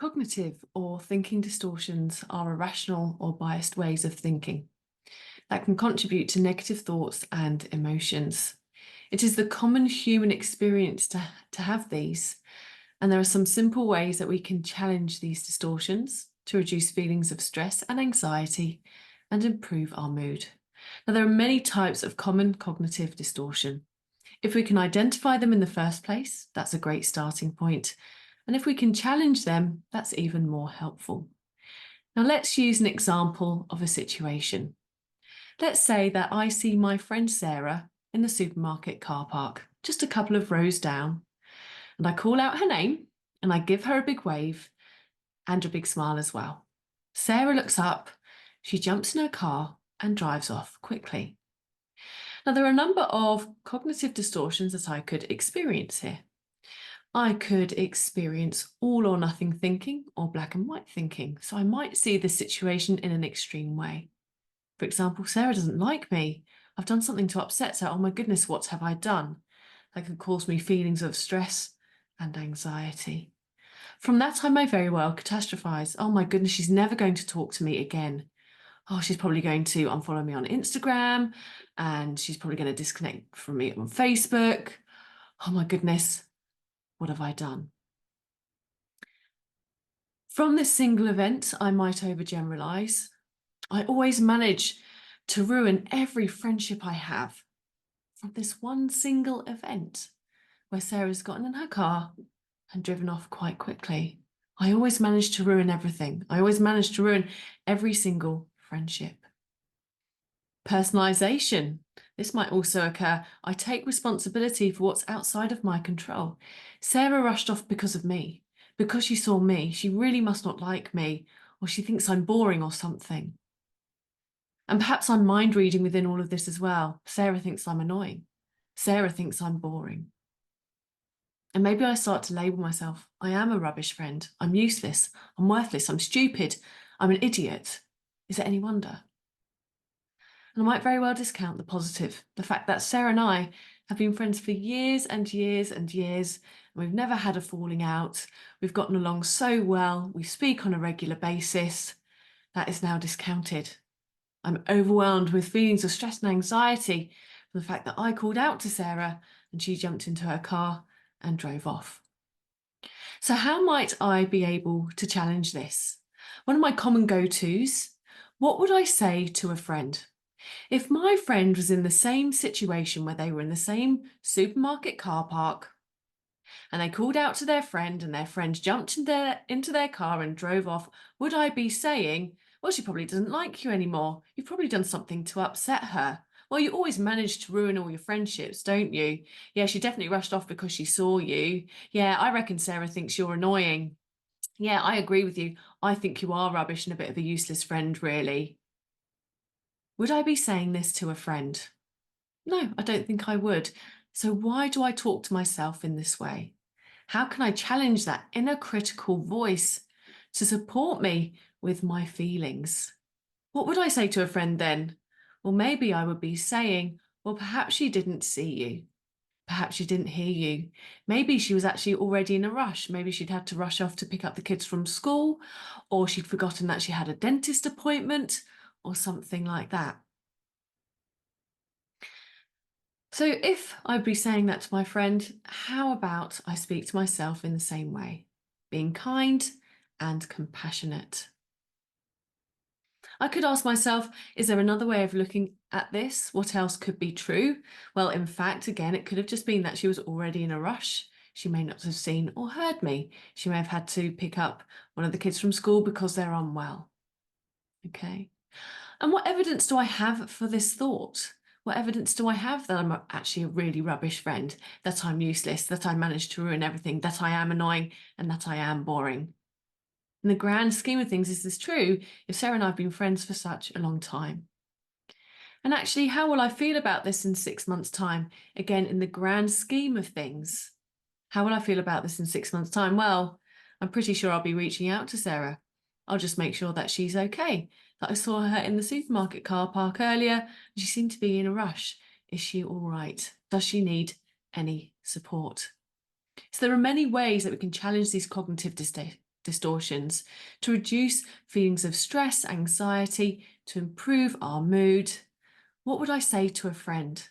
Cognitive or thinking distortions are irrational or biased ways of thinking that can contribute to negative thoughts and emotions. It is the common human experience to have these, and there are some simple ways that we can challenge these distortions to reduce feelings of stress and anxiety and improve our mood. Now, there are many types of common cognitive distortion. If we can identify them in the first place, that's a great starting point. And if we can challenge them, that's even more helpful. Now, let's use an example of a situation. Let's say that I see my friend Sarah in the supermarket car park, just a couple of rows down, and I call out her name and I give her a big wave and a big smile as well. Sarah looks up, she jumps in her car and drives off quickly. Now, there are a number of cognitive distortions that I could experience here. I could experience all or nothing thinking or black and white thinking. So I might see the situation in an extreme way. For example, Sarah doesn't like me. I've done something to upset her. Oh my goodness, what have I done? That could cause me feelings of stress and anxiety. From that, I may very well catastrophize. Oh my goodness, she's never going to talk to me again. Oh, she's probably going to unfollow me on Instagram and she's probably going to disconnect from me on Facebook. Oh my goodness, what have I done? From this single event, I might overgeneralize. I always manage to ruin every friendship I have from this one single event where Sarah's gotten in her car and driven off quite quickly. I always manage to ruin everything. I always manage to ruin every single friendship. Personalization. This might also occur. I take responsibility for what's outside of my control. Sarah rushed off because of me. Because she saw me, she really must not like me, or she thinks I'm boring or something. And perhaps I'm mind reading within all of this as well. Sarah thinks I'm annoying. Sarah thinks I'm boring. And maybe I start to label myself. I am a rubbish friend. I'm useless. I'm worthless. I'm stupid. I'm an idiot. Is it any wonder? And I might very well discount the positive, the fact that Sarah and I have been friends for years and years and years, and we've never had a falling out. We've gotten along so well. We speak on a regular basis. That is now discounted. I'm overwhelmed with feelings of stress and anxiety for the fact that I called out to Sarah and she jumped into her car and drove off. So how might I be able to challenge this? One of my common go-tos, what would I say to a friend? If my friend was in the same situation where they were in the same supermarket car park and they called out to their friend and their friend jumped into their car and drove off, would I be saying, well, she probably doesn't like you anymore. You've probably done something to upset her. Well, you always manage to ruin all your friendships, don't you? Yeah, she definitely rushed off because she saw you. Yeah, I reckon Sarah thinks you're annoying. Yeah, I agree with you. I think you are rubbish and a bit of a useless friend, really. Would I be saying this to a friend? No, I don't think I would. So why do I talk to myself in this way? How can I challenge that inner critical voice to support me with my feelings? What would I say to a friend then? Well, maybe I would be saying, well, perhaps she didn't see you. Perhaps she didn't hear you. Maybe she was actually already in a rush. Maybe she'd had to rush off to pick up the kids from school, or she'd forgotten that she had a dentist appointment or something like that. So if I'd be saying that to my friend, how about I speak to myself in the same way, being kind and compassionate? I could ask myself, is there another way of looking at this? What else could be true? Well, in fact, again, it could have just been that she was already in a rush. She may not have seen or heard me. She may have had to pick up one of the kids from school because they're unwell. Okay. And what evidence do I have for this thought? What evidence do I have that I'm actually a really rubbish friend, that I'm useless, that I managed to ruin everything, that I am annoying, and that I am boring? In the grand scheme of things, is this true if Sarah and I have been friends for such a long time? And actually, how will I feel about this in 6 months' time? Again, in the grand scheme of things, how will I feel about this in 6 months' time? Well, I'm pretty sure I'll be reaching out to Sarah. I'll just make sure that she's okay, that I saw her in the supermarket car park earlier and she seemed to be in a rush. Is she all right? Does she need any support? So there are many ways that we can challenge these cognitive Distortions, to reduce feelings of stress, anxiety, to improve our mood. What would I say to a friend?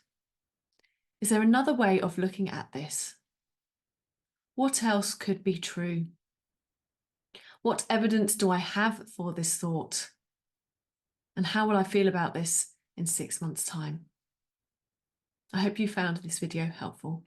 Is there another way of looking at this? What else could be true? What evidence do I have for this thought? And how will I feel about this in 6 months' time? I hope you found this video helpful.